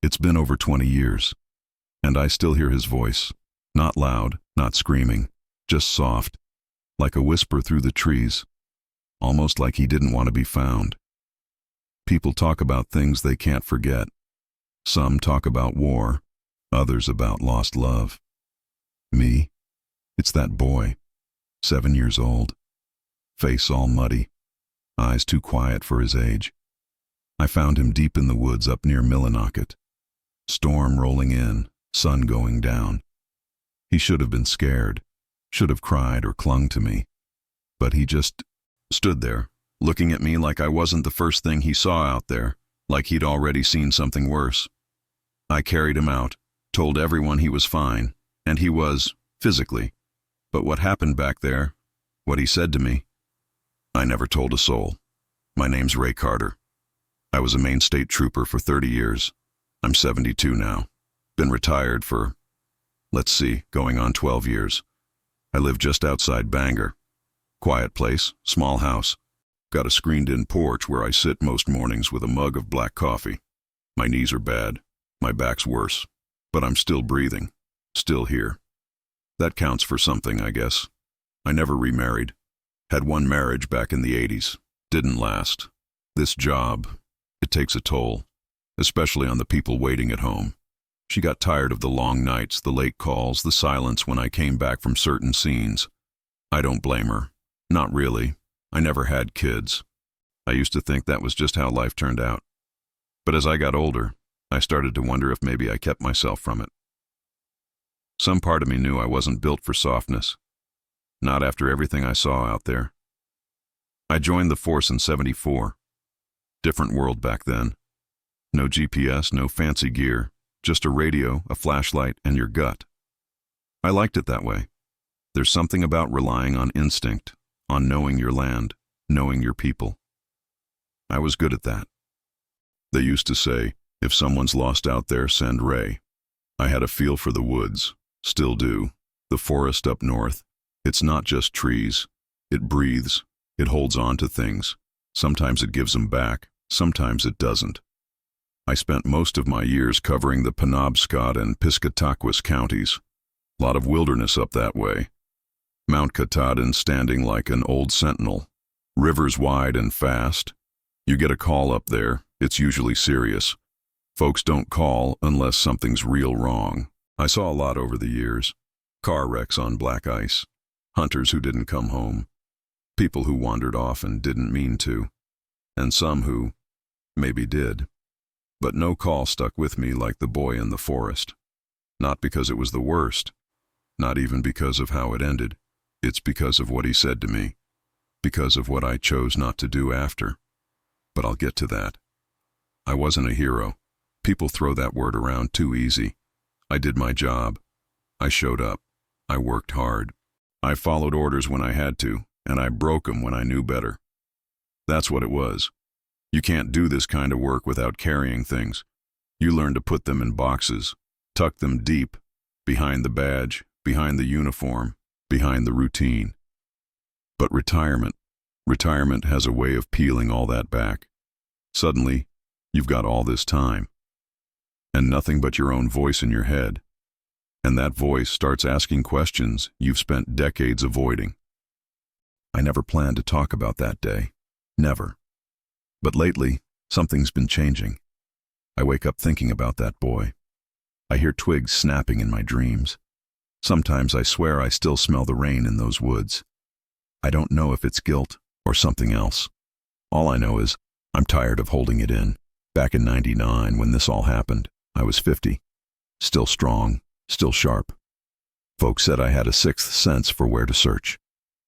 It's been over 20 years, and I still hear his voice. Not loud, not screaming, just soft, like a whisper through the trees, almost like he didn't want to be found. People talk about things they can't forget. Some talk about war, others about lost love. Me? It's that boy, 7 years old, face all muddy, eyes too quiet for his age. I found him deep in the woods up near Millinocket. Storm rolling in, sun going down. He should have been scared, should have cried or clung to me. But he just stood there, looking at me like I wasn't the first thing he saw out there, like he'd already seen something worse. I carried him out, told everyone he was fine, and he was, physically. But what happened back there, what he said to me, I never told a soul. My name's Ray Carter. I was a Maine state trooper for 30 years. I'm 72 now. Been retired for, going on 12 years. I live just outside Bangor. Quiet place, small house. Got a screened-in porch where I sit most mornings with a mug of black coffee. My knees are bad. My back's worse. But I'm still breathing. Still here. That counts for something, I guess. I never remarried. Had one marriage back in the 80s. Didn't last. This job, it takes a toll, especially on the people waiting at home. She got tired of the long nights, the late calls, the silence when I came back from certain scenes. I don't blame her. Not really. I never had kids. I used to think that was just how life turned out. But as I got older, I started to wonder if maybe I kept myself from it. Some part of me knew I wasn't built for softness. Not after everything I saw out there. I joined the force in '74. Different world back then. No GPS, no fancy gear, just a radio, a flashlight, and your gut. I liked it that way. There's something about relying on instinct, on knowing your land, knowing your people. I was good at that. They used to say, if someone's lost out there, send Ray. I had a feel for the woods, still do. The forest up north. It's not just trees. It breathes. It holds on to things. Sometimes it gives them back. Sometimes it doesn't. I spent most of my years covering the Penobscot and Piscataquis counties. Lot of wilderness up that way. Mount Katahdin standing like an old sentinel. Rivers wide and fast. You get a call up there, it's usually serious. Folks don't call unless something's real wrong. I saw a lot over the years. Car wrecks on black ice. Hunters who didn't come home. People who wandered off and didn't mean to. And some who maybe did. But no call stuck with me like the boy in the forest. Not because it was the worst. Not even because of how it ended. It's because of what he said to me. Because of what I chose not to do after. But I'll get to that. I wasn't a hero. People throw that word around too easy. I did my job. I showed up. I worked hard. I followed orders when I had to, and I broke them when I knew better. That's what it was. You can't do this kind of work without carrying things. You learn to put them in boxes, tuck them deep, behind the badge, behind the uniform, behind the routine. But retirement has a way of peeling all that back. Suddenly, you've got all this time. And nothing but your own voice in your head. And that voice starts asking questions you've spent decades avoiding. I never planned to talk about that day. Never. But lately, something's been changing. I wake up thinking about that boy. I hear twigs snapping in my dreams. Sometimes I swear I still smell the rain in those woods. I don't know if it's guilt or something else. All I know is I'm tired of holding it in. Back in '99, when this all happened, I was 50. Still strong, still sharp. Folks said I had a sixth sense for where to search.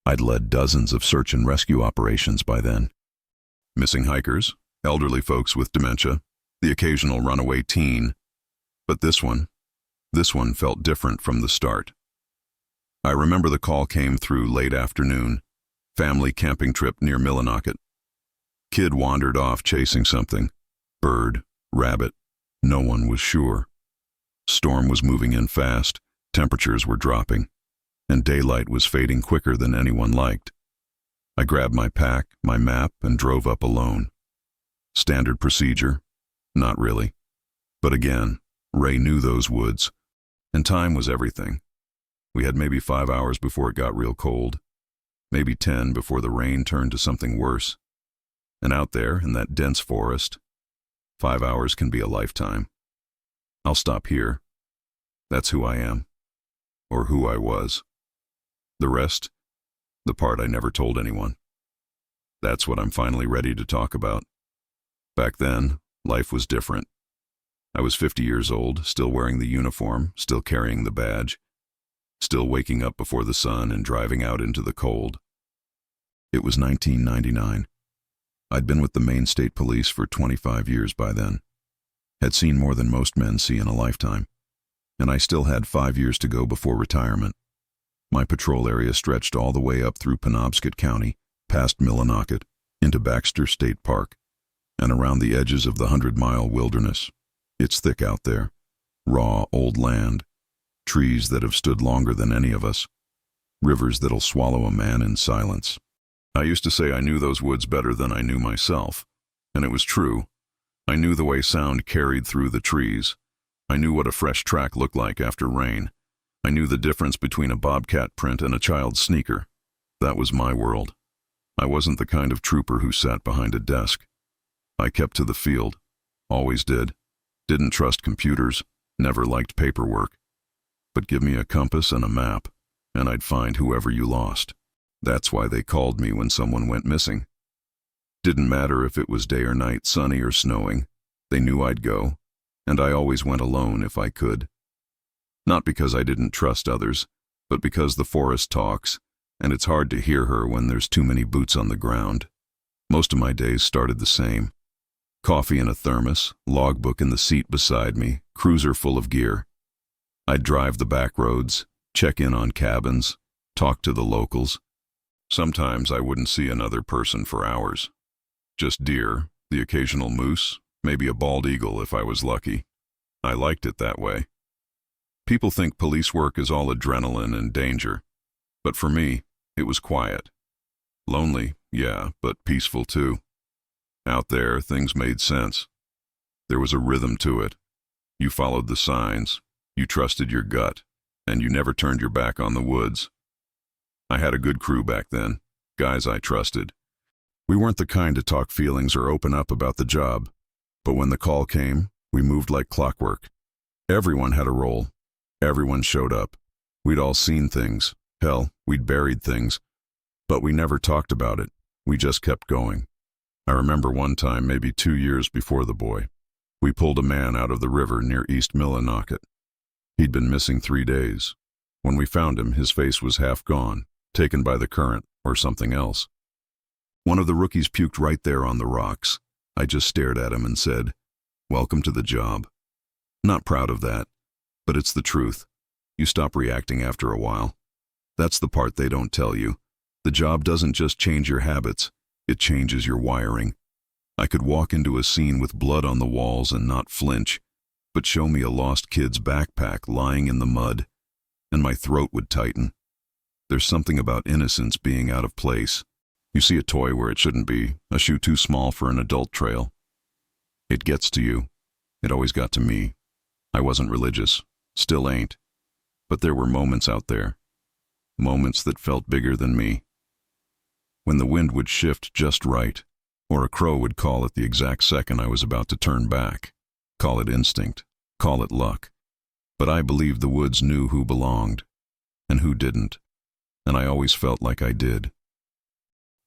I'd led dozens of search and rescue operations by then. Missing hikers, elderly folks with dementia, the occasional runaway teen. But this one felt different from the start. I remember the call came through late afternoon. Family camping trip near Millinocket. Kid wandered off chasing something. Bird, rabbit, no one was sure. Storm was moving in fast, temperatures were dropping, and daylight was fading quicker than anyone liked. I grabbed my pack, my map, and drove up alone. Standard procedure? Not really. But again, Ray knew those woods, and time was everything. We had maybe 5 hours before it got real cold, maybe 10 before the rain turned to something worse. And out there, in that dense forest, 5 hours can be a lifetime. I'll stop here. That's who I am, or who I was. The rest, the part I never told anyone. That's what I'm finally ready to talk about. Back then, life was different. I was 50 years old, still wearing the uniform, still carrying the badge, still waking up before the sun and driving out into the cold. It was 1999. I'd been with the Maine State Police for 25 years by then, had seen more than most men see in a lifetime, and I still had 5 years to go before retirement. My patrol area stretched all the way up through Penobscot County, past Millinocket, into Baxter State Park, and around the edges of the 100-mile wilderness. It's thick out there, raw old land, trees that have stood longer than any of us, rivers that'll swallow a man in silence. I used to say I knew those woods better than I knew myself, and it was true. I knew the way sound carried through the trees. I knew what a fresh track looked like after rain. I knew the difference between a bobcat print and a child's sneaker. That was my world. I wasn't the kind of trooper who sat behind a desk. I kept to the field, always did. Didn't trust computers, never liked paperwork. But give me a compass and a map, and I'd find whoever you lost. That's why they called me when someone went missing. Didn't matter if it was day or night, sunny or snowing. They knew I'd go, and I always went alone if I could. Not because I didn't trust others, but because the forest talks, and it's hard to hear her when there's too many boots on the ground. Most of my days started the same. Coffee in a thermos, logbook in the seat beside me, cruiser full of gear. I'd drive the back roads, check in on cabins, talk to the locals. Sometimes I wouldn't see another person for hours. Just deer, the occasional moose, maybe a bald eagle if I was lucky. I liked it that way. People think police work is all adrenaline and danger, but for me, it was quiet. Lonely, yeah, but peaceful too. Out there, things made sense. There was a rhythm to it. You followed the signs, you trusted your gut, and you never turned your back on the woods. I had a good crew back then, guys I trusted. We weren't the kind to talk feelings or open up about the job, but when the call came, we moved like clockwork. Everyone had a role. Everyone showed up. We'd all seen things. Hell, we'd buried things. But we never talked about it. We just kept going. I remember one time, maybe 2 years before the boy, we pulled a man out of the river near East Millinocket. He'd been missing 3 days. When we found him, his face was half gone, taken by the current or something else. One of the rookies puked right there on the rocks. I just stared at him and said, "Welcome to the job." Not proud of that, but it's the truth. You stop reacting after a while. That's the part they don't tell you. The job doesn't just change your habits, it changes your wiring. I could walk into a scene with blood on the walls and not flinch, but show me a lost kid's backpack lying in the mud, and my throat would tighten. There's something about innocence being out of place. You see a toy where it shouldn't be, a shoe too small for an adult trail. It gets to you. It always got to me. I wasn't religious, still ain't, but there were moments out there, moments that felt bigger than me. When the wind would shift just right, or a crow would call at the exact second I was about to turn back. Call it instinct, call it luck. But I believed the woods knew who belonged, and who didn't, and I always felt like I did.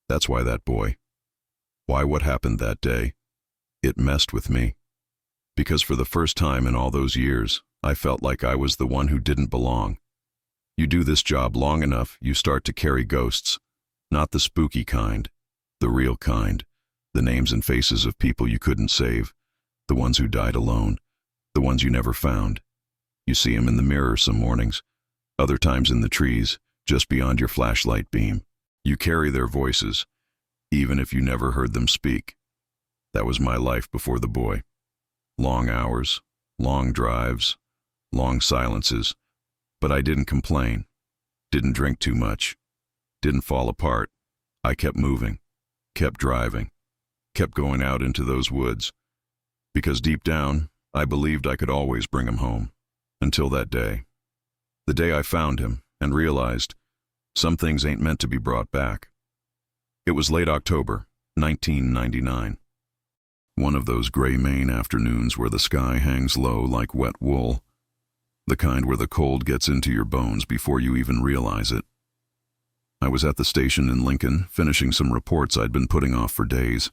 That's why that boy. Why what happened that day? It messed with me. Because for the first time in all those years, I felt like I was the one who didn't belong. You do this job long enough, you start to carry ghosts. Not the spooky kind, the real kind, the names and faces of people you couldn't save, the ones who died alone, the ones you never found. You see them in the mirror some mornings, other times in the trees, just beyond your flashlight beam. You carry their voices, even if you never heard them speak. That was my life before the boy. Long hours, long drives, long silences, but I didn't complain, didn't drink too much. Didn't fall apart. I kept moving, kept driving, kept going out into those woods. Because deep down, I believed I could always bring him home. Until that day. The day I found him and realized some things ain't meant to be brought back. It was late October, 1999. One of those gray Maine afternoons where the sky hangs low like wet wool. The kind where the cold gets into your bones before you even realize it. I was at the station in Lincoln, finishing some reports I'd been putting off for days.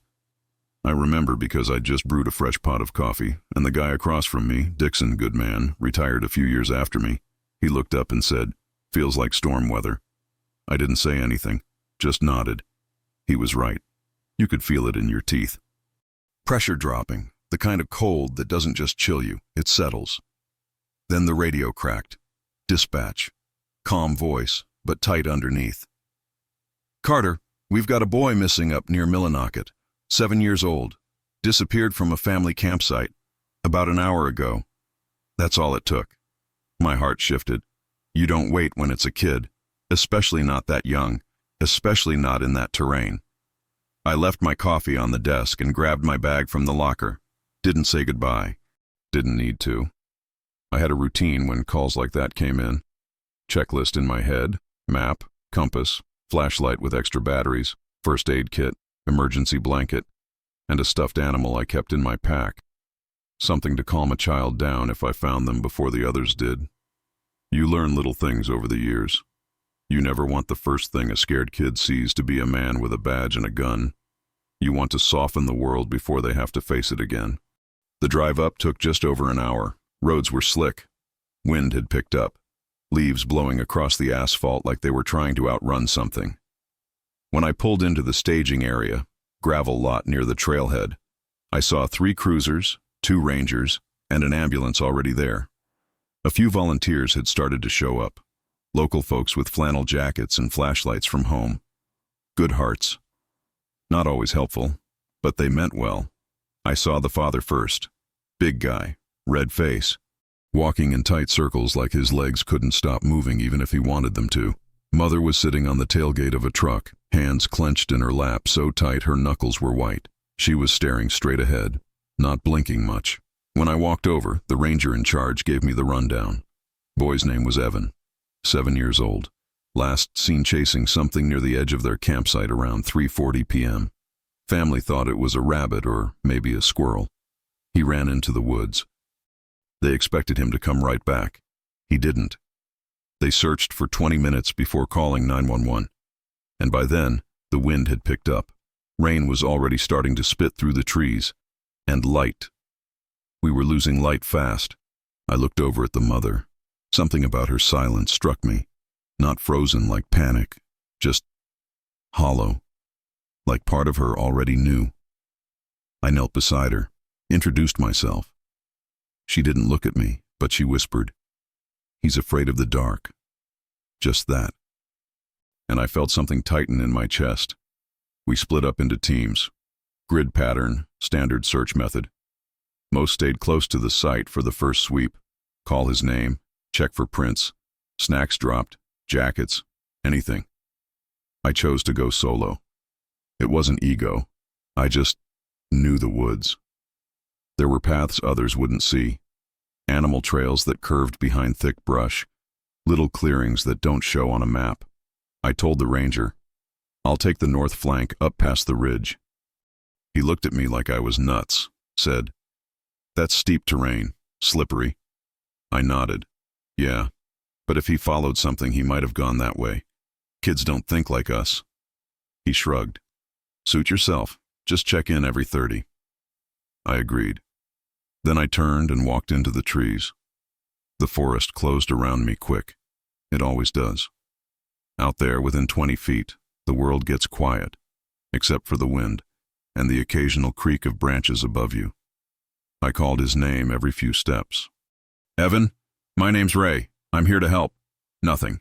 I remember because I'd just brewed a fresh pot of coffee, and the guy across from me, Dixon, good man, retired a few years after me. He looked up and said, "Feels like storm weather." I didn't say anything, just nodded. He was right. You could feel it in your teeth. Pressure dropping, the kind of cold that doesn't just chill you, it settles. Then the radio cracked. Dispatch. Calm voice, but tight underneath. "Carter, we've got a boy missing up near Millinocket, 7 years old. Disappeared from a family campsite about an hour ago." That's all it took. My heart shifted. You don't wait when it's a kid, especially not that young, especially not in that terrain. I left my coffee on the desk and grabbed my bag from the locker. Didn't say goodbye. Didn't need to. I had a routine when calls like that came in. Checklist in my head, map, compass, flashlight with extra batteries, first aid kit, emergency blanket, and a stuffed animal I kept in my pack. Something to calm a child down if I found them before the others did. You learn little things over the years. You never want the first thing a scared kid sees to be a man with a badge and a gun. You want to soften the world before they have to face it again. The drive up took just over an hour. Roads were slick. Wind had picked up, leaves blowing across the asphalt like they were trying to outrun something. When I pulled into the staging area, gravel lot near the trailhead, I saw 3 cruisers, 2 Rangers, and an ambulance already there. A few volunteers had started to show up. Local folks with flannel jackets and flashlights from home. Good hearts. Not always helpful, but they meant well. I saw the father first. Big guy, red face, walking in tight circles like his legs couldn't stop moving even if he wanted them to. Mother was sitting on the tailgate of a truck, hands clenched in her lap so tight her knuckles were white. She was staring straight ahead, not blinking much. When I walked over, the ranger in charge gave me the rundown. Boy's name was Evan, 7 years old. Last seen chasing something near the edge of their campsite around 3:40 p.m. Family thought it was a rabbit or maybe a squirrel. He ran into the woods. They expected him to come right back. He didn't. They searched for 20 minutes before calling 911. And by then, the wind had picked up. Rain was already starting to spit through the trees. And light. We were losing light fast. I looked over at the mother. Something about her silence struck me. Not frozen like panic, just hollow, like part of her already knew. I knelt beside her, introduced myself. She didn't look at me, but she whispered, "He's afraid of the dark." Just that. And I felt something tighten in my chest. We split up into teams. Grid pattern, standard search method. Most stayed close to the site for the first sweep. Call his name, check for prints, snacks dropped, jackets, anything. I chose to go solo. It wasn't ego. I just knew the woods. There were paths others wouldn't see. Animal trails that curved behind thick brush. Little clearings that don't show on a map. I told the ranger, "I'll take the north flank up past the ridge." He looked at me like I was nuts, said, "That's steep terrain, slippery." I nodded. Yeah, but if he followed something he might have gone that way. Kids don't think like us. He shrugged. "Suit yourself, just check in every 30. I agreed. Then I turned and walked into the trees. The forest closed around me quick. It always does. Out there within 20 feet, the world gets quiet, except for the wind and the occasional creak of branches above you. I called his name every few steps. "Evan, my name's Ray. I'm here to help." Nothing.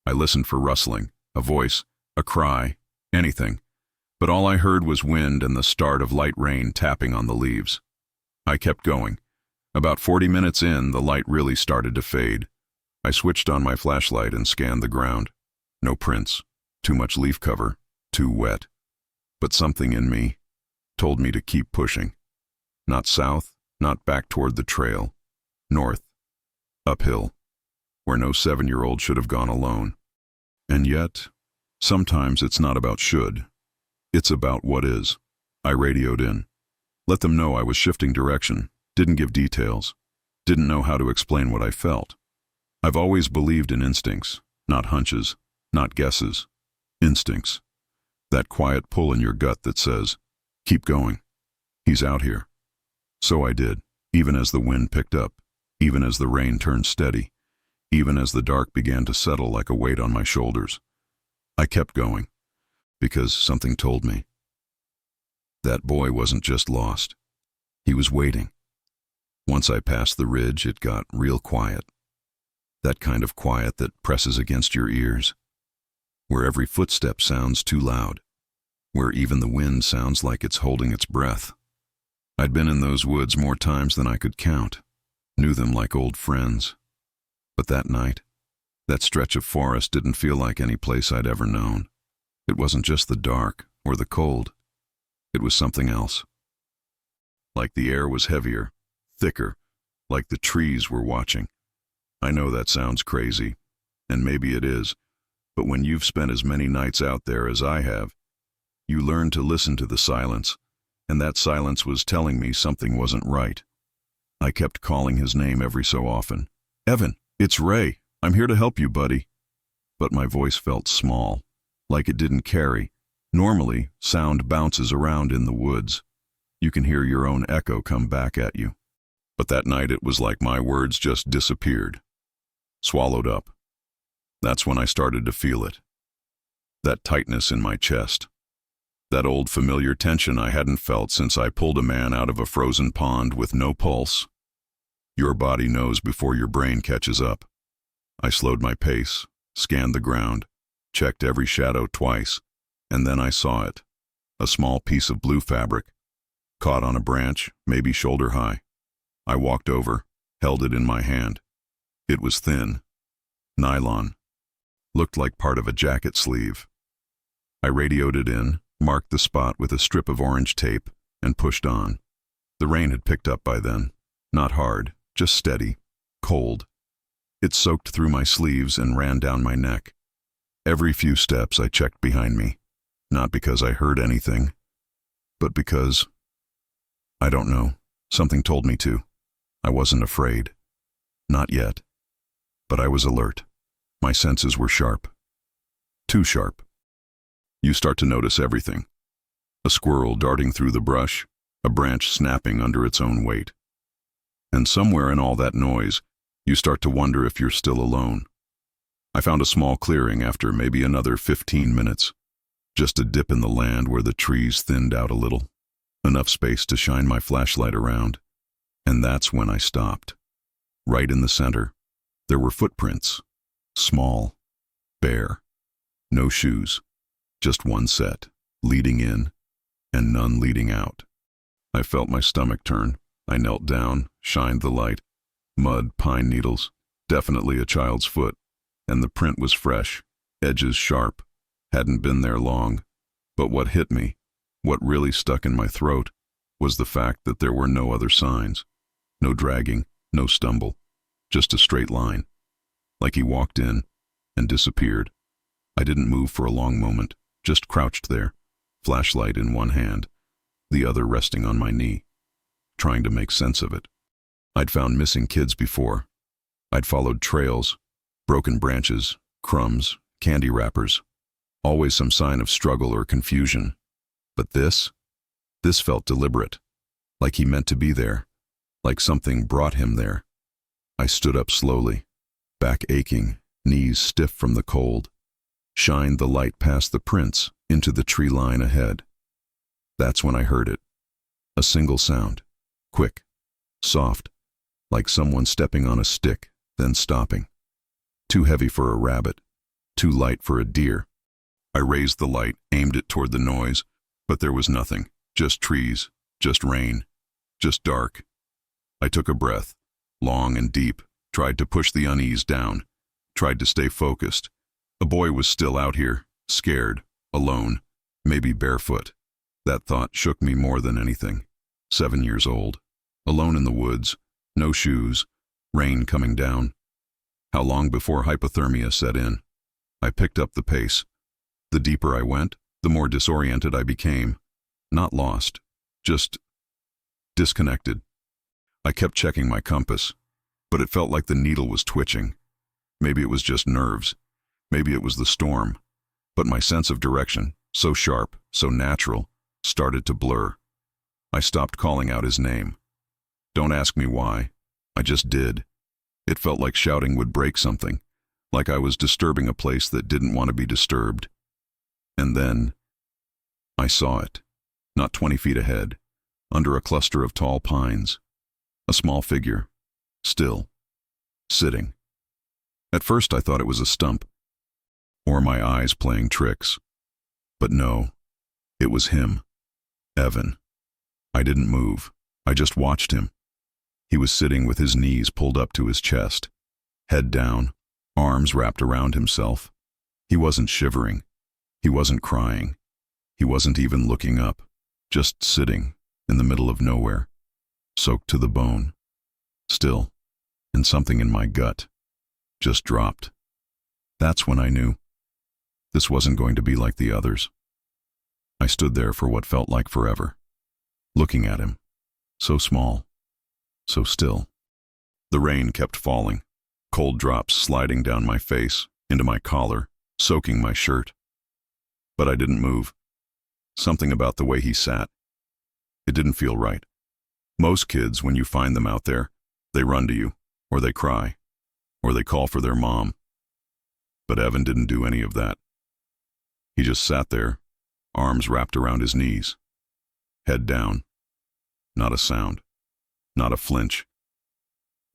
I listened for rustling, a voice, a cry, anything. But all I heard was wind and the start of light rain tapping on the leaves. I kept going. About 40 minutes in, the light really started to fade. I switched on my flashlight and scanned the ground. No prints. Too much leaf cover. Too wet. But something in me told me to keep pushing. Not south, not back toward the trail. North. Uphill. Where no 7-year-old should have gone alone. And yet, sometimes it's not about should. It's about what is. I radioed in. Let them know I was shifting direction, didn't give details, didn't know how to explain what I felt. I've always believed in instincts, not hunches, not guesses. Instincts. That quiet pull in your gut that says, keep going. He's out here. So I did, even as the wind picked up, even as the rain turned steady, even as the dark began to settle like a weight on my shoulders. I kept going, because something told me. That boy wasn't just lost. He was waiting. Once I passed the ridge, it got real quiet. That kind of quiet that presses against your ears, where every footstep sounds too loud, where even the wind sounds like it's holding its breath. I'd been in those woods more times than I could count, knew them like old friends. But that night, that stretch of forest didn't feel like any place I'd ever known. It wasn't just the dark or the cold. It was something else. Like the air was heavier, thicker, like the trees were watching. I know that sounds crazy, and maybe it is, but when you've spent as many nights out there as I have, you learn to listen to the silence, and that silence was telling me something wasn't right. I kept calling his name every so often. Evan, it's Ray. I'm here to help you, buddy. But my voice felt small, like it didn't carry. Normally, sound bounces around in the woods. You can hear your own echo come back at you. But that night it was like my words just disappeared, swallowed up. That's when I started to feel it. That tightness in my chest. That old familiar tension I hadn't felt since I pulled a man out of a frozen pond with no pulse. Your body knows before your brain catches up. I slowed my pace, scanned the ground, checked every shadow twice, and then I saw it. A small piece of blue fabric, caught on a branch, maybe shoulder high. I walked over, held it in my hand. It was thin, nylon, looked like part of a jacket sleeve. I radioed it in, marked the spot with a strip of orange tape, and pushed on. The rain had picked up by then, not hard, just steady, cold. It soaked through my sleeves and ran down my neck. Every few steps I checked behind me, not because I heard anything, but because, I don't know, something told me to. I wasn't afraid. Not yet. But I was alert. My senses were sharp. Too sharp. You start to notice everything. A squirrel darting through the brush, a branch snapping under its own weight. And somewhere in all that noise, you start to wonder if you're still alone. I found a small clearing after maybe another 15 minutes. Just a dip in the land where the trees thinned out a little. Enough space to shine my flashlight around. And that's when I stopped. Right in the center, there were footprints. Small, bare, no shoes. Just one set, leading in, and none leading out. I felt my stomach turn. I knelt down, shined the light. Mud, pine needles, definitely a child's foot. And the print was fresh, edges sharp. Hadn't been there long. But what hit me, what really stuck in my throat, was the fact that there were no other signs. No dragging, no stumble. Just a straight line. Like he walked in and disappeared. I didn't move for a long moment, just crouched there, flashlight in one hand, the other resting on my knee, trying to make sense of it. I'd found missing kids before. I'd followed trails, broken branches, crumbs, candy wrappers, always some sign of struggle or confusion. But this felt deliberate, like he meant to be there, like something brought him there. I stood up slowly, back aching, knees stiff from the cold, shined the light past the prints into the tree line ahead. That's when I heard it. A single sound, quick, soft, like someone stepping on a stick, then stopping. Too heavy for a rabbit, too light for a deer. I raised the light, aimed it toward the noise, but there was nothing, just trees, just rain, just dark. I took a breath, long and deep, tried to push the unease down, tried to stay focused. A boy was still out here, scared, alone, maybe barefoot. That thought shook me more than anything. 7 years old. Alone in the woods, no shoes, rain coming down. How long before hypothermia set in? I picked up the pace. The deeper I went, the more disoriented I became. Not lost, just disconnected. I kept checking my compass, but it felt like the needle was twitching. Maybe it was just nerves. Maybe it was the storm. But my sense of direction, so sharp, so natural, started to blur. I stopped calling out his name. Don't ask me why. I just did. It felt like shouting would break something, like I was disturbing a place that didn't want to be disturbed. And then I saw it, not 20 feet ahead, under a cluster of tall pines. A small figure, still, sitting. At first I thought it was a stump, or my eyes playing tricks. But no, it was him, Evan. I didn't move, I just watched him. He was sitting with his knees pulled up to his chest, head down, arms wrapped around himself. He wasn't shivering, he wasn't crying, he wasn't even looking up, just sitting in the middle of nowhere, soaked to the bone, still, and something in my gut just dropped. That's when I knew this wasn't going to be like the others. I stood there for what felt like forever, looking at him, so small, so still. The rain kept falling, cold drops sliding down my face, into my collar, soaking my shirt. But I didn't move. Something about the way he sat, it didn't feel right. Most kids, when you find them out there, they run to you, or they cry, or they call for their mom. But Evan didn't do any of that. He just sat there, arms wrapped around his knees, head down. Not a sound, not a flinch.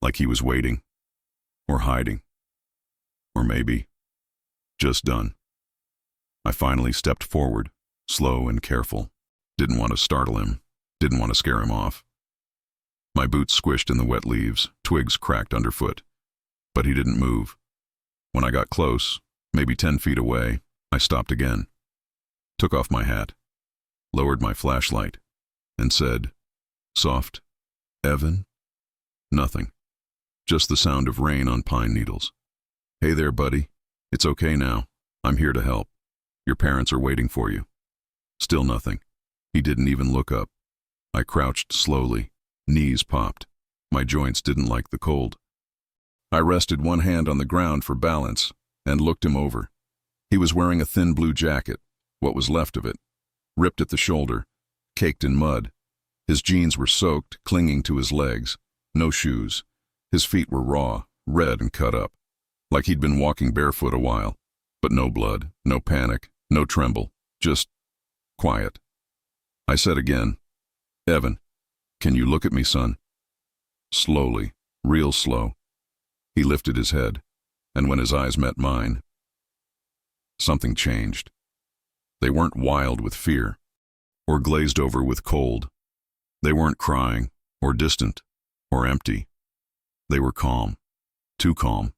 Like he was waiting, or hiding, or maybe just done. I finally stepped forward, slow and careful. Didn't want to startle him, didn't want to scare him off. My boots squished in the wet leaves, twigs cracked underfoot. But he didn't move. When I got close, maybe 10 feet away, I stopped again, took off my hat, lowered my flashlight, and said, soft, Evan? Nothing. Just the sound of rain on pine needles. Hey there, buddy. It's okay now. I'm here to help. Your parents are waiting for you. Still nothing. He didn't even look up. I crouched slowly. Knees popped. My joints didn't like the cold. I rested one hand on the ground for balance and looked him over. He was wearing a thin blue jacket, what was left of it, ripped at the shoulder, caked in mud. His jeans were soaked, clinging to his legs. No shoes. His feet were raw, red and cut up, like he'd been walking barefoot a while. But no blood, no panic, no tremble, just quiet. I said again, Evan, can you look at me, son? Slowly, real slow. He lifted his head, and when his eyes met mine, something changed. They weren't wild with fear, or glazed over with cold. They weren't crying, or distant, or empty. They were calm, too calm,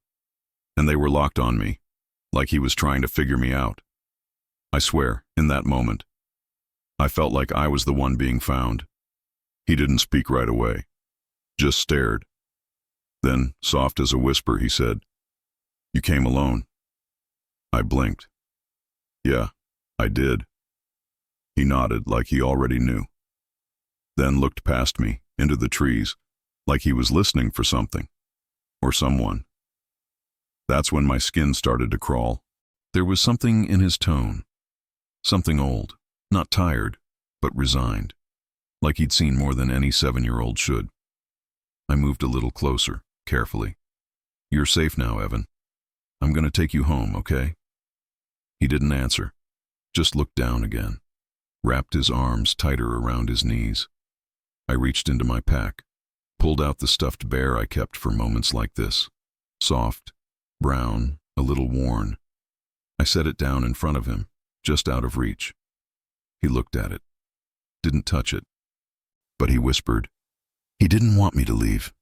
and they were locked on me, like he was trying to figure me out. I swear, in that moment, I felt like I was the one being found. He didn't speak right away, just stared. Then, soft as a whisper, he said, "You came alone." I blinked. Yeah, I did. He nodded like he already knew. Then looked past me, into the trees, like he was listening for something, or someone. That's when my skin started to crawl. There was something in his tone. Something old, not tired, but resigned, like he'd seen more than any 7-year-old should. I moved a little closer, carefully. "You're safe now, Evan. I'm going to take you home, okay?" He didn't answer, just looked down again, wrapped his arms tighter around his knees. I reached into my pack, pulled out the stuffed bear I kept for moments like this. Soft, brown, a little worn. I set it down in front of him, just out of reach. He looked at it, didn't touch it, but he whispered, "He didn't want me to leave."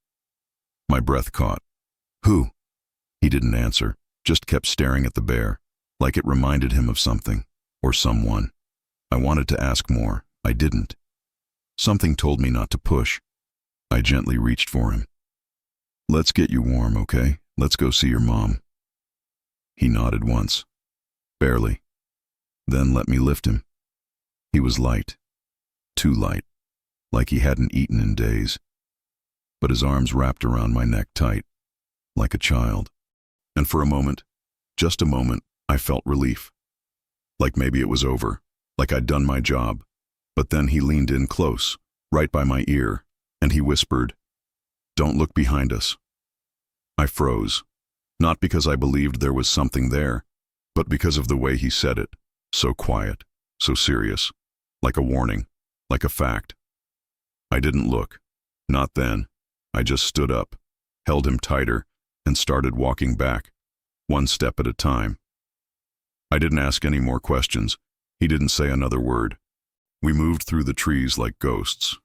My breath caught. "Who?" He didn't answer, just kept staring at the bear, like it reminded him of something, or someone. I wanted to ask more, I didn't. Something told me not to push. I gently reached for him. "Let's get you warm, okay? Let's go see your mom." He nodded once. Barely. Then let me lift him. He was light. Too light. Like he hadn't eaten in days. But his arms wrapped around my neck tight. Like a child. And for a moment, just a moment, I felt relief. Like maybe it was over. Like I'd done my job. But then he leaned in close, right by my ear, and he whispered, "Don't look behind us." I froze. Not because I believed there was something there, but because of the way he said it. So quiet, so serious. Like a warning, like a fact. I didn't look. Not then. I just stood up, held him tighter, and started walking back, one step at a time. I didn't ask any more questions. He didn't say another word. We moved through the trees like ghosts.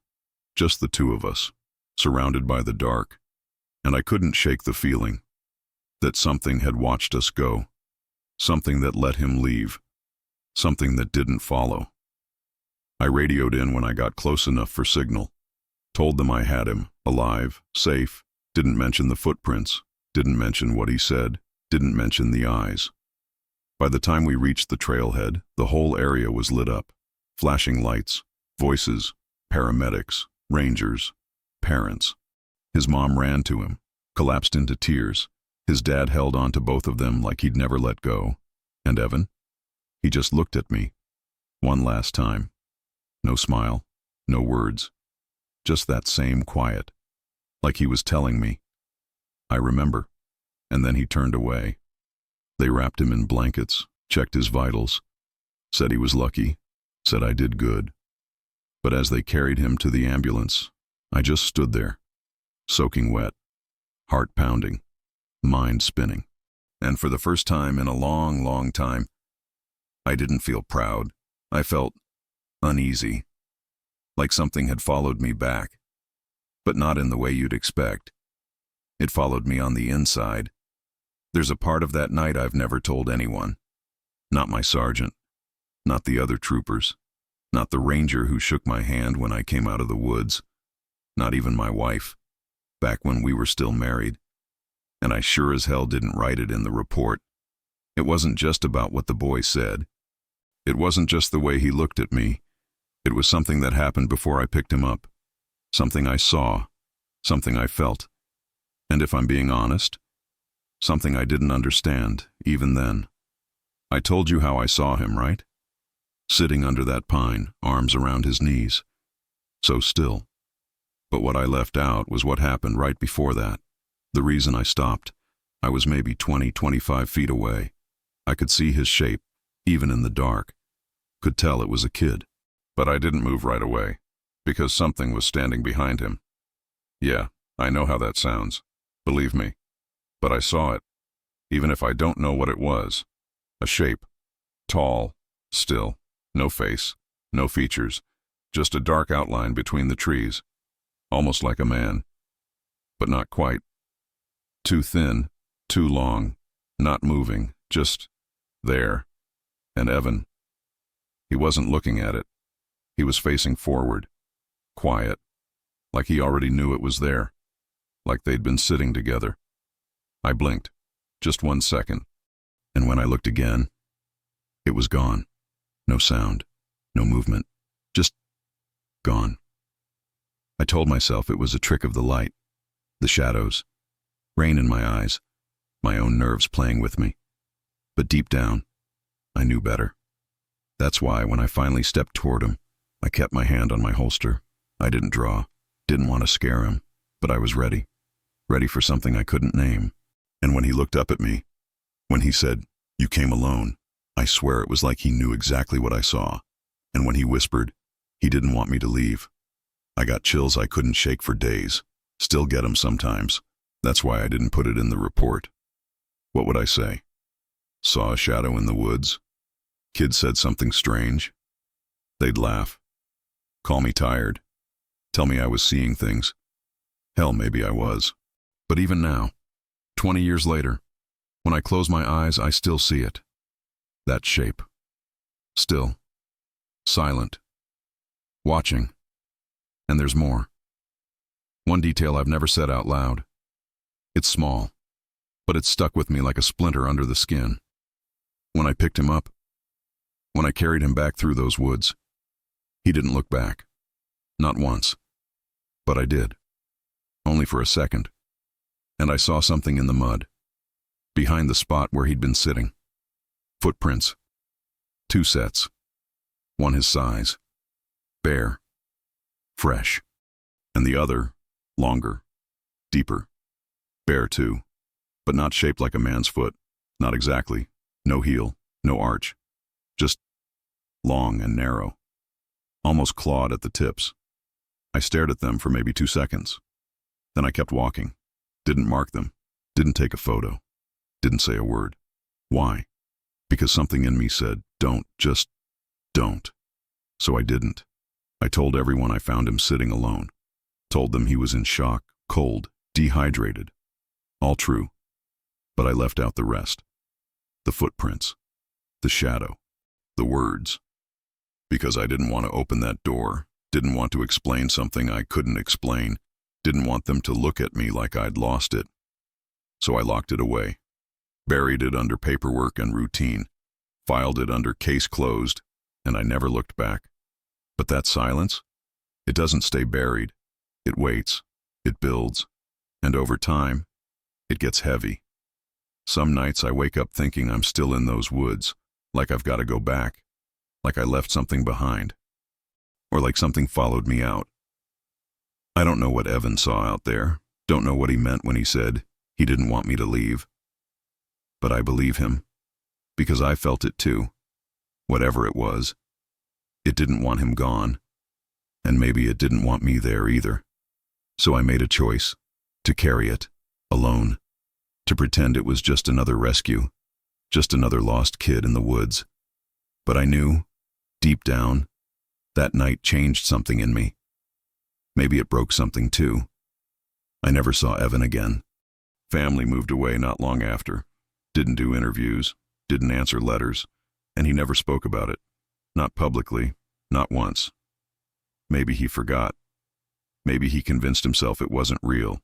Just the two of us, surrounded by the dark. And I couldn't shake the feeling that something had watched us go. Something that let him leave. Something that didn't follow. I radioed in when I got close enough for signal. Told them I had him, alive, safe. Didn't mention the footprints. Didn't mention what he said. Didn't mention the eyes. By the time we reached the trailhead, the whole area was lit up. Flashing lights, voices, paramedics, rangers, parents. His mom ran to him, collapsed into tears. His dad held on to both of them like he'd never let go. And Evan? He just looked at me. One last time. No smile, no words. Just that same quiet. Like he was telling me. I remember. And then he turned away. They wrapped him in blankets, checked his vitals. Said he was lucky. Said I did good. But as they carried him to the ambulance, I just stood there. Soaking wet. Heart pounding. Mind spinning. And for the first time in a long, long time, I didn't feel proud. I felt uneasy. Like something had followed me back. But not in the way you'd expect. It followed me on the inside. There's a part of that night I've never told anyone. Not my sergeant. Not the other troopers. Not the ranger who shook my hand when I came out of the woods. Not even my wife. Back when we were still married. And I sure as hell didn't write it in the report. It wasn't just about what the boy said. It wasn't just the way he looked at me. It was something that happened before I picked him up. Something I saw. Something I felt. And if I'm being honest, something I didn't understand, even then. I told you how I saw him, right? Sitting under that pine, arms around his knees. So still. But what I left out was what happened right before that. The reason I stopped. I was maybe 20, 25 feet away. I could see his shape, even in the dark. Could tell it was a kid. But I didn't move right away, because something was standing behind him. Yeah, I know how that sounds. Believe me. But I saw it, even if I don't know what it was. A shape. Tall. Still. No face. No features. Just a dark outline between the trees. Almost like a man. But not quite. Too thin. Too long. Not moving. Just there. And Evan. He wasn't looking at it. He was facing forward. Quiet. Like he already knew it was there. Like they'd been sitting together. I blinked. Just 1 second. And when I looked again, it was gone. No sound. No movement. Just gone. I told myself it was a trick of the light. The shadows. Rain in my eyes. My own nerves playing with me. But deep down, I knew better. That's why when I finally stepped toward him, I kept my hand on my holster. I didn't draw. Didn't want to scare him. But I was ready. Ready for something I couldn't name. And when he looked up at me, when he said, "You came alone," I swear it was like he knew exactly what I saw. And when he whispered, he didn't want me to leave. I got chills I couldn't shake for days. Still get them sometimes. That's why I didn't put it in the report. What would I say? Saw a shadow in the woods? Kid said something strange? They'd laugh. Call me tired. Tell me I was seeing things. Hell, maybe I was. But even now, 20 years later, when I close my eyes, I still see it. That shape. Still. Silent. Watching. And there's more. One detail I've never said out loud. It's small, but it stuck with me like a splinter under the skin. When I picked him up, when I carried him back through those woods, he didn't look back. Not once. But I did. Only for a second. And I saw something in the mud, behind the spot where he'd been sitting. Footprints. 2 sets. One his size. Bare. Fresh. And the other, longer. Deeper. Bare too. But not shaped like a man's foot. Not exactly. No heel. No arch. Just long and narrow. Almost clawed at the tips. I stared at them for maybe 2 seconds. Then I kept walking. Didn't mark them. Didn't take a photo. Didn't say a word. Why? Because something in me said, don't, just don't. So I didn't. I told everyone I found him sitting alone. Told them he was in shock, cold, dehydrated. All true. But I left out the rest. The footprints. The shadow. The words. Because I didn't want to open that door. Didn't want to explain something I couldn't explain. Didn't want them to look at me like I'd lost it. So I locked it away. Buried it under paperwork and routine. Filed it under case closed, and I never looked back. But that silence? It doesn't stay buried. It waits. It builds. And over time, it gets heavy. Some nights I wake up thinking I'm still in those woods, like I've got to go back, like I left something behind, or like something followed me out. I don't know what Evan saw out there, don't know what he meant when he said he didn't want me to leave. But I believe him, because I felt it too. Whatever it was, it didn't want him gone, and maybe it didn't want me there either. So I made a choice, to carry it, alone, to pretend it was just another rescue, just another lost kid in the woods. But I knew, deep down, that night changed something in me. Maybe it broke something too. I never saw Evan again. Family moved away not long after. Didn't do interviews, didn't answer letters, and he never spoke about it. Not publicly, not once. Maybe he forgot. Maybe he convinced himself it wasn't real.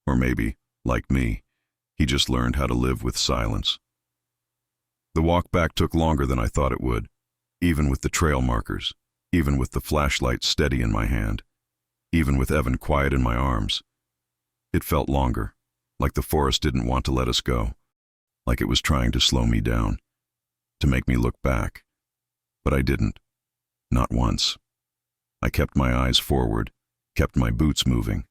Or maybe, like me, he just learned how to live with silence. The walk back took longer than I thought it would, even with the trail markers, even with the flashlight steady in my hand, even with Evan quiet in my arms. It felt longer, like the forest didn't want to let us go, like it was trying to slow me down, to make me look back. But I didn't. Not once. I kept my eyes forward, kept my boots moving,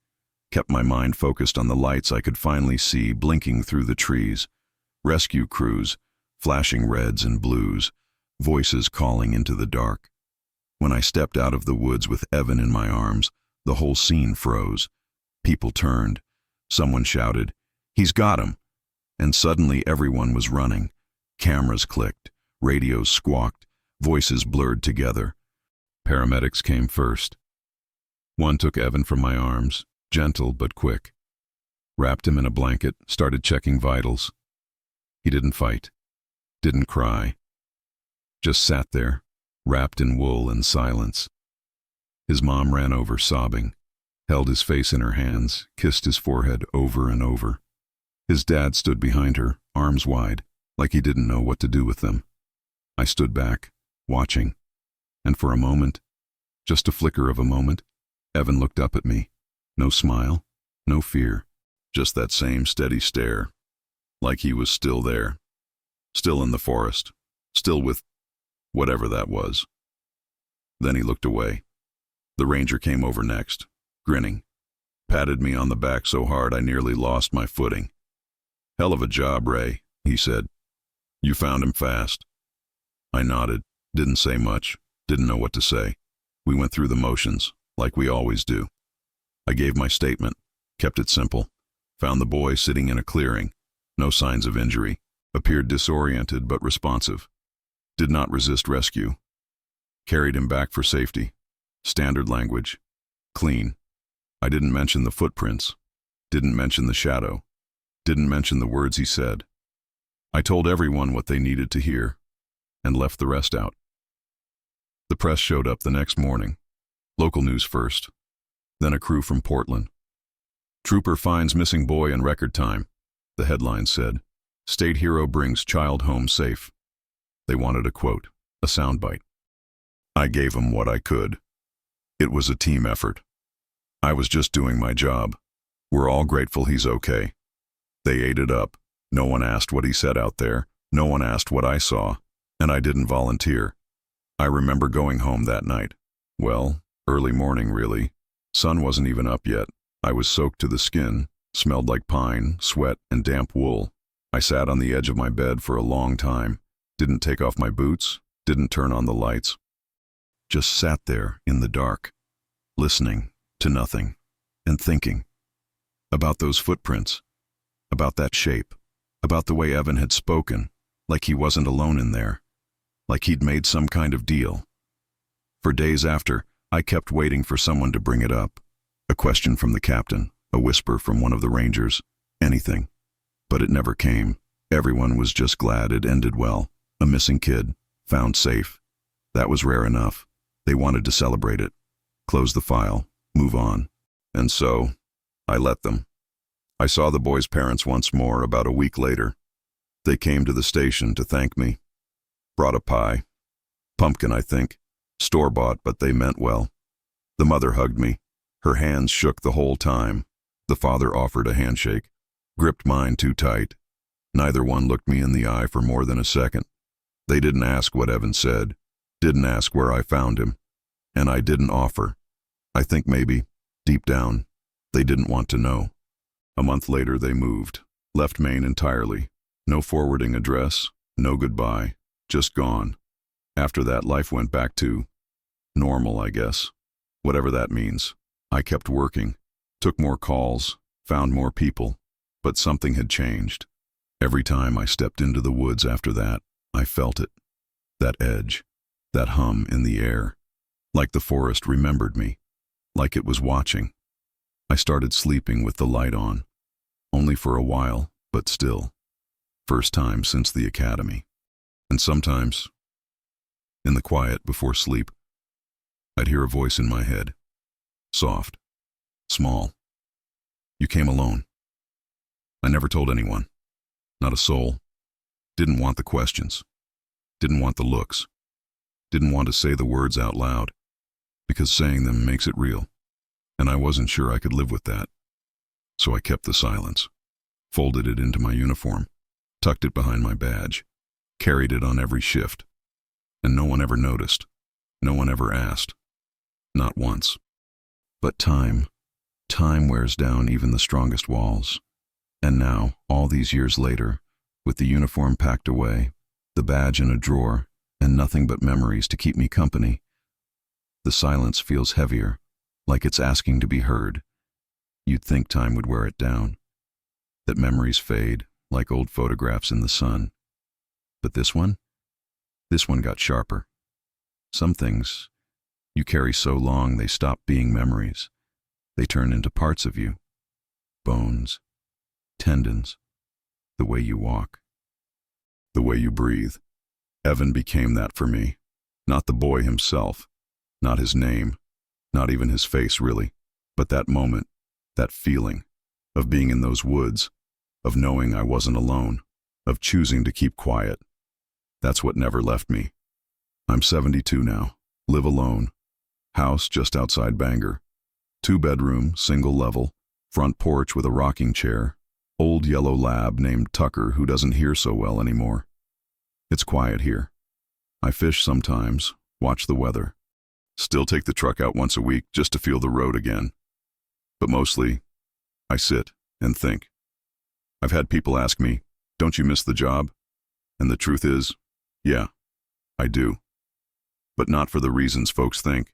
kept my mind focused on the lights I could finally see blinking through the trees, rescue crews, flashing reds and blues, voices calling into the dark. When I stepped out of the woods with Evan in my arms, the whole scene froze. People turned. Someone shouted, "He's got him!" And suddenly everyone was running. Cameras clicked, radios squawked, voices blurred together. Paramedics came first. One took Evan from my arms, gentle but quick. Wrapped him in a blanket, started checking vitals. He didn't fight, didn't cry. Just sat there, wrapped in wool and silence. His mom ran over sobbing, held his face in her hands, kissed his forehead over and over. His dad stood behind her, arms wide, like he didn't know what to do with them. I stood back, watching, and for a moment, just a flicker of a moment, Evan looked up at me. No smile, no fear, just that same steady stare, like he was still there, still in the forest, still with whatever that was. Then he looked away. The ranger came over next, grinning, patted me on the back so hard I nearly lost my footing. "Hell of a job, Ray," he said. "You found him fast." I nodded, didn't say much, didn't know what to say. We went through the motions, like we always do. I gave my statement, kept it simple. Found the boy sitting in a clearing, no signs of injury, appeared disoriented but responsive. Did not resist rescue. Carried him back for safety. Standard language. Clean. I didn't mention the footprints. Didn't mention the shadow. Didn't mention the words he said. I told everyone what they needed to hear, and left the rest out. The press showed up the next morning. Local news first, then a crew from Portland, Trooper finds missing boy in record time, the headline said. State hero brings child home safe. They wanted a quote, a soundbite. I gave 'em what I could. It was a team effort. I was just doing my job. We're all grateful he's okay. They ate it up. No one asked what he said out there. No one asked what I saw. And I didn't volunteer. I remember going home that night. Well, early morning really. Sun wasn't even up yet. I was soaked to the skin, smelled like pine, sweat, and damp wool. I sat on the edge of my bed for a long time, didn't take off my boots, didn't turn on the lights. Just sat there in the dark, listening to nothing, and thinking about those footprints, about that shape, about the way Evan had spoken, like he wasn't alone in there, like he'd made some kind of deal. For days after, I kept waiting for someone to bring it up. A question from the captain, a whisper from one of the rangers, anything. But it never came. Everyone was just glad it ended well. A missing kid, found safe. That was rare enough. They wanted to celebrate it. Close the file, move on. And so, I let them. I saw the boy's parents once more about a week later. They came to the station to thank me. Brought a pie. Pumpkin, I think. Store-bought, but they meant well. The mother hugged me. Her hands shook the whole time. The father offered a handshake, gripped mine too tight. Neither one looked me in the eye for more than a second. They didn't ask what Evan said, didn't ask where I found him, and I didn't offer. I think maybe, deep down, they didn't want to know. A month later they moved, left Maine entirely. No forwarding address, no goodbye, just gone. After that, life went back to normal, I guess. Whatever that means. I kept working, took more calls, found more people, but something had changed. Every time I stepped into the woods after that, I felt it. That edge, that hum in the air, like the forest remembered me, like it was watching. I started sleeping with the light on, only for a while, but still. First time since the academy. And sometimes, in the quiet before sleep, I'd hear a voice in my head. Soft. Small. You came alone. I never told anyone. Not a soul. Didn't want the questions. Didn't want the looks. Didn't want to say the words out loud, because saying them makes it real. And I wasn't sure I could live with that. So I kept the silence. Folded it into my uniform. Tucked it behind my badge. Carried it on every shift. And no one ever noticed. No one ever asked. Not once. But time wears down even the strongest walls. And now, all these years later, with the uniform packed away, the badge in a drawer, and nothing but memories to keep me company, the silence feels heavier, like it's asking to be heard. You'd think time would wear it down, that memories fade like old photographs in the sun. But this one got sharper. Some things you carry so long they stop being memories. They turn into parts of you. Bones, tendons, the way you walk, the way you breathe. Evan became that for me. Not the boy himself, not his name, not even his face really, but that moment, that feeling of being in those woods, of knowing I wasn't alone, of choosing to keep quiet. That's what never left me. I'm 72 now, live alone. House just outside Bangor. 2-bedroom, single level, front porch with a rocking chair, old yellow lab named Tucker who doesn't hear so well anymore. It's quiet here. I fish sometimes, watch the weather. Still take the truck out once a week just to feel the road again. But mostly, I sit and think. I've had people ask me, don't you miss the job? And the truth is, yeah, I do. But not for the reasons folks think.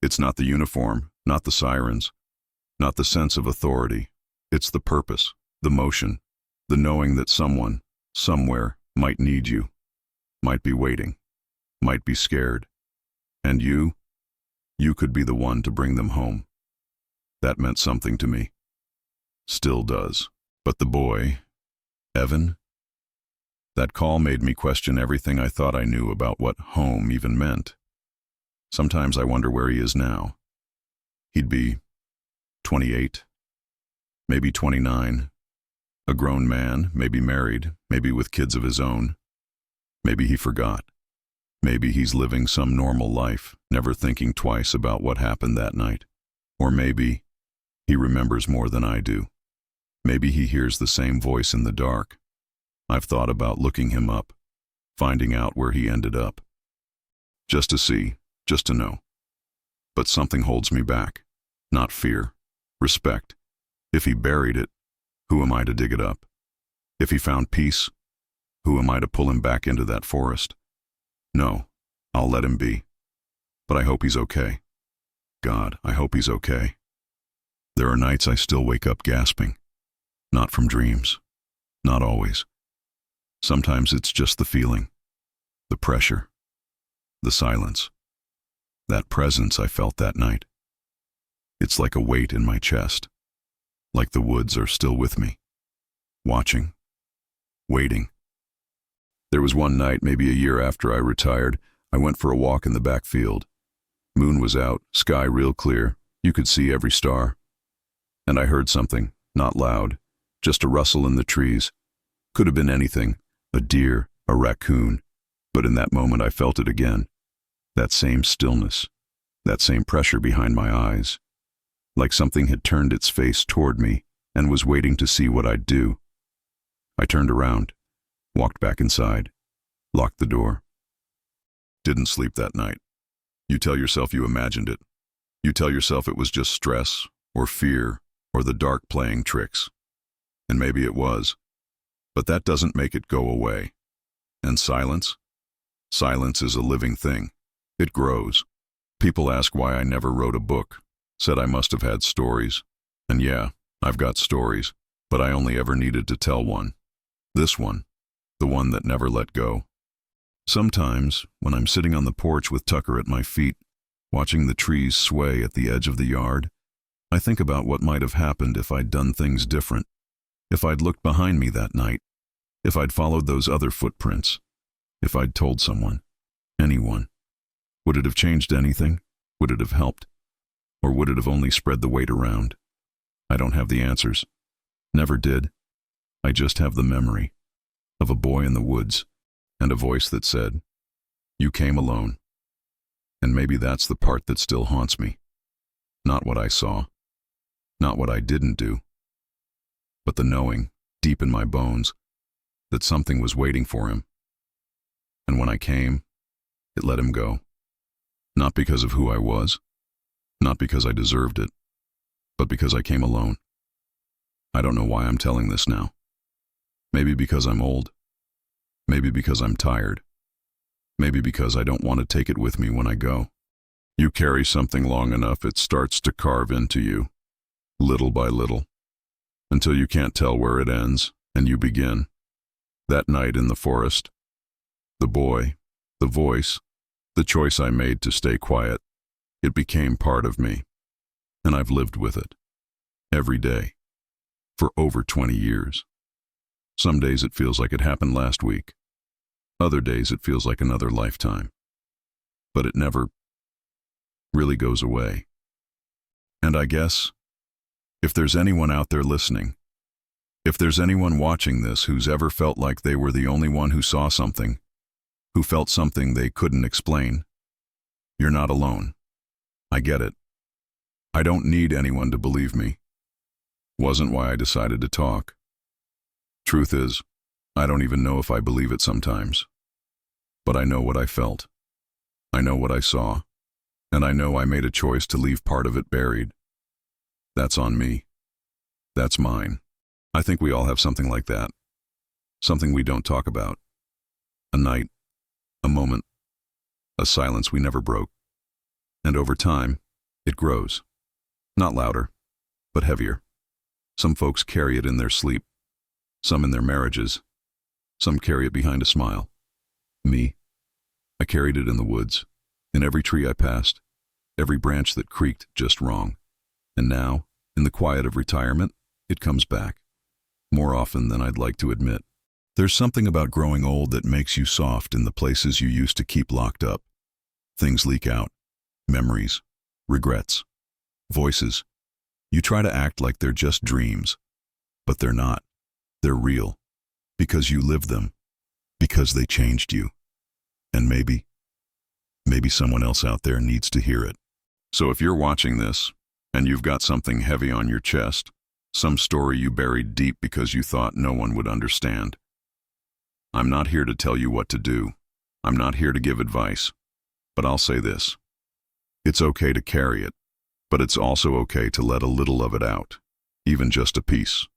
It's not the uniform, not the sirens, not the sense of authority. It's the purpose, the motion, the knowing that someone, somewhere, might need you, might be waiting, might be scared. And you could be the one to bring them home. That meant something to me. Still does. But the boy, Evan, that call made me question everything I thought I knew about what home even meant. Sometimes I wonder where he is now. He'd be 28, maybe 29. A grown man, maybe married, maybe with kids of his own. Maybe he forgot. Maybe he's living some normal life, never thinking twice about what happened that night. Or maybe he remembers more than I do. Maybe he hears the same voice in the dark. I've thought about looking him up, finding out where he ended up. Just to see, just to know. But something holds me back. Not fear, respect. If he buried it, who am I to dig it up? If he found peace, who am I to pull him back into that forest? No, I'll let him be. But I hope he's okay. God, I hope he's okay. There are nights I still wake up gasping. Not from dreams. Not always. Sometimes it's just the feeling. The pressure. The silence. That presence I felt that night. It's like a weight in my chest. Like the woods are still with me. Watching. Waiting. There was one night, maybe a year after I retired, I went for a walk in the back field. Moon was out, sky real clear, you could see every star. And I heard something, not loud, just a rustle in the trees. Could have been anything, a deer, a raccoon, but in that moment I felt it again. That same stillness, that same pressure behind my eyes. Like something had turned its face toward me and was waiting to see what I'd do. I turned around, walked back inside, locked the door. Didn't sleep that night. You tell yourself you imagined it. You tell yourself it was just stress, or fear, or the dark playing tricks. And maybe it was. But that doesn't make it go away. And silence? Silence is a living thing. It grows. People ask why I never wrote a book, said I must have had stories. And yeah, I've got stories, but I only ever needed to tell one. This one, the one that never let go. Sometimes, when I'm sitting on the porch with Tucker at my feet, watching the trees sway at the edge of the yard, I think about what might have happened if I'd done things different, if I'd looked behind me that night, if I'd followed those other footprints, if I'd told someone, anyone. Would it have changed anything? Would it have helped? Or would it have only spread the weight around? I don't have the answers. Never did. I just have the memory of a boy in the woods and a voice that said, "You came alone." And maybe that's the part that still haunts me. Not what I saw, not what I didn't do, but the knowing, deep in my bones, that something was waiting for him. And when I came, it let him go. Not because of who I was, not because I deserved it, but because I came alone. I don't know why I'm telling this now. Maybe because I'm old. Maybe because I'm tired. Maybe because I don't want to take it with me when I go. You carry something long enough, it starts to carve into you, little by little, until you can't tell where it ends, and you begin. That night in the forest, the boy, the voice, the choice I made to stay quiet, it became part of me, and I've lived with it, every day, for over 20 years. Some days it feels like it happened last week. Other days it feels like another lifetime. But it never really goes away. And I guess, if there's anyone out there listening, if there's anyone watching this who's ever felt like they were the only one who saw something, who felt something they couldn't explain, you're not alone. I get it. I don't need anyone to believe me. Wasn't why I decided to talk. Truth is, I don't even know if I believe it sometimes. But I know what I felt. I know what I saw. And I know I made a choice to leave part of it buried. That's on me. That's mine. I think we all have something like that. Something we don't talk about. A night, a moment, a silence we never broke. And over time, it grows. Not louder, but heavier. Some folks carry it in their sleep. Some in their marriages. Some carry it behind a smile. Me, I carried it in the woods, in every tree I passed, every branch that creaked just wrong. And now, in the quiet of retirement, it comes back, more often than I'd like to admit. There's something about growing old that makes you soft in the places you used to keep locked up. Things leak out, memories, regrets, voices. You try to act like they're just dreams, But they're not. They're real. Because you lived them. Because they changed you. And maybe someone else out there needs to hear it. So if you're watching this, and you've got something heavy on your chest, some story you buried deep because you thought no one would understand, I'm not here to tell you what to do. I'm not here to give advice. But I'll say this. It's okay to carry it, but it's also okay to let a little of it out, even just a piece.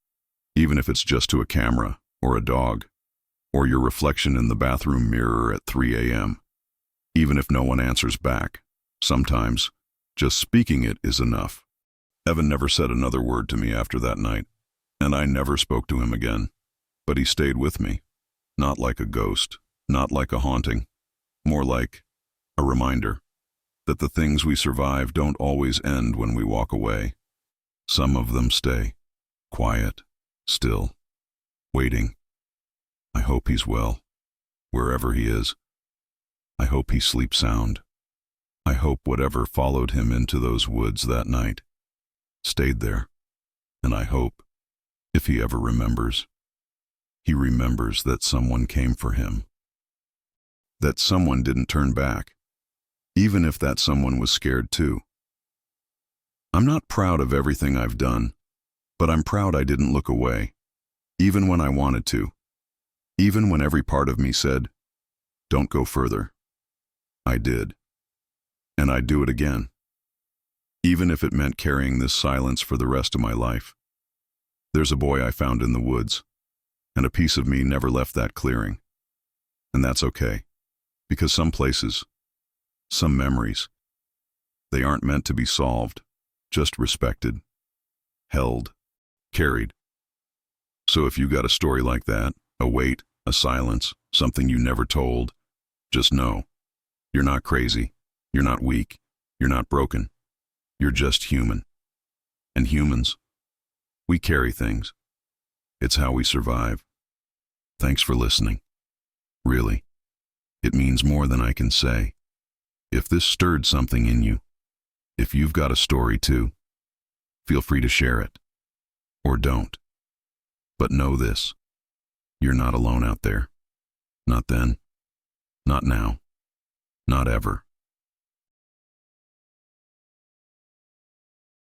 Even if it's just to a camera, or a dog, or your reflection in the bathroom mirror at 3 a.m. Even if no one answers back, sometimes just speaking it is enough. Evan never said another word to me after that night, and I never spoke to him again. But he stayed with me, not like a ghost, not like a haunting, more like a reminder that the things we survive don't always end when we walk away. Some of them stay, quiet, still, waiting. I hope he's well, wherever he is. I hope he sleeps sound. I hope whatever followed him into those woods that night stayed there. And I hope, if he ever remembers, he remembers that someone came for him. That someone didn't turn back, even if that someone was scared too. I'm not proud of everything I've done, but I'm proud I didn't look away, even when I wanted to, even when every part of me said, don't go further. I did. And I'd do it again, even if it meant carrying this silence for the rest of my life. There's a boy I found in the woods, and a piece of me never left that clearing. And that's okay, because some places, some memories, they aren't meant to be solved, just respected, held, carried. So if you got a story like that, a wait, a silence, something you never told, just know, you're not crazy, you're not weak, you're not broken, you're just human. And humans, we carry things. It's how we survive. Thanks for listening. Really, it means more than I can say. If this stirred something in you, if you've got a story too, feel free to share it. Or don't. But know this, you're not alone out there. Not then, not now, not ever.